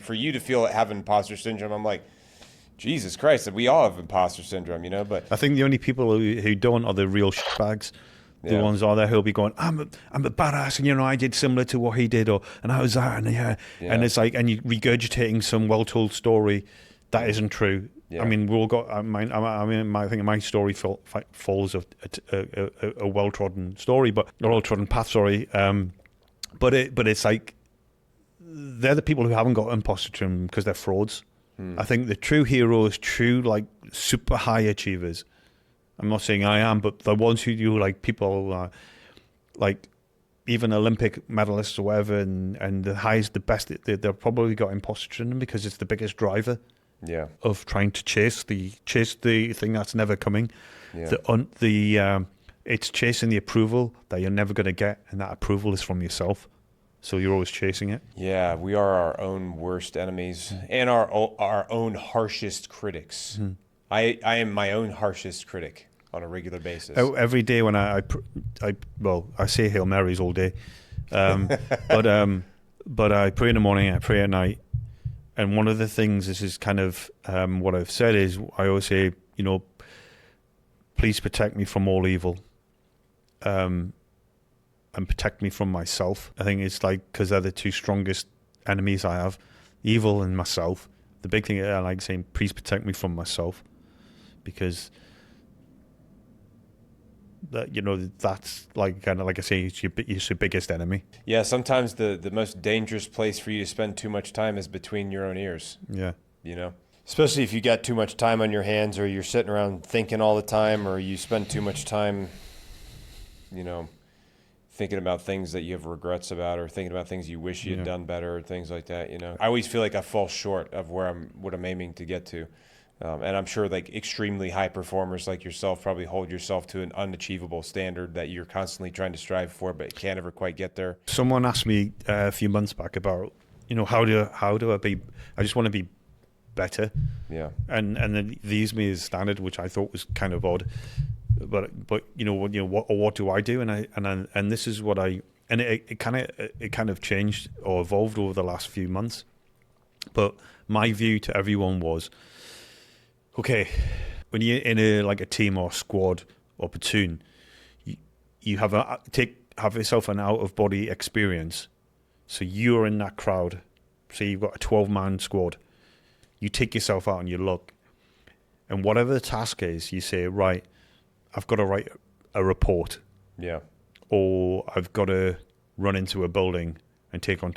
for you to feel having imposter syndrome, I'm like, Jesus Christ, we all have imposter syndrome, you know. But I think the only people who don't are the real shitbags. The ones are there who'll be going, I'm a badass, and you know, I did similar to what he did, and I was that, and it's like, and you regurgitating some well-told story that isn't true. I mean, we all got. I think my story follows a well-trodden story, but a well-trodden path. Sorry, but it's like they're the people who haven't got imposter syndrome because they're frauds. I think the true heroes, true like super high achievers. I'm not saying I am, but the ones who do like people like even Olympic medalists or whatever, and the highest, the best, they've probably got imposter syndrome because it's the biggest driver. Yeah. Of trying to chase the thing that's never coming. Yeah. It's chasing the approval that you're never going to get, and that approval is from yourself. So you're always chasing it. Yeah, we are our own worst enemies and our own harshest critics. Mm-hmm. I am my own harshest critic on a regular basis. Every day when I say Hail Marys all day, but I pray in the morning, I pray at night, and one of the things, this is kind of what I've said, is I always say, you know, please protect me from all evil, and protect me from myself. I think it's like, because they're the two strongest enemies I have, evil and myself. The big thing I like saying, please protect me from myself, because that, you know, that's like, kind of like I say, it's your biggest enemy. Yeah, sometimes the most dangerous place for you to spend too much time is between your own ears. Yeah. You know? Especially if you got too much time on your hands, or you're sitting around thinking all the time, or you spend too much time, you know, thinking about things that you have regrets about, or thinking about things you wish you had done better, or things like that, you know. I always feel like I fall short of what I'm aiming to get to. And I'm sure like extremely high performers like yourself probably hold yourself to an unachievable standard that you're constantly trying to strive for, but can't ever quite get there. Someone asked me a few months back about, you know, how do I be, I just want to be better. Yeah. And then they used me as standard, which I thought was kind of odd. But you know what do I do? And this is what it kind of changed or evolved over the last few months. But my view to everyone was, okay, when you're in a team or squad or platoon, you have yourself an out of body experience. So you're in that crowd. Say you've got a 12-man squad. You take yourself out and you look, and whatever the task is, you say, right, I've got to write a report. Yeah. Or I've got to run into a building and take on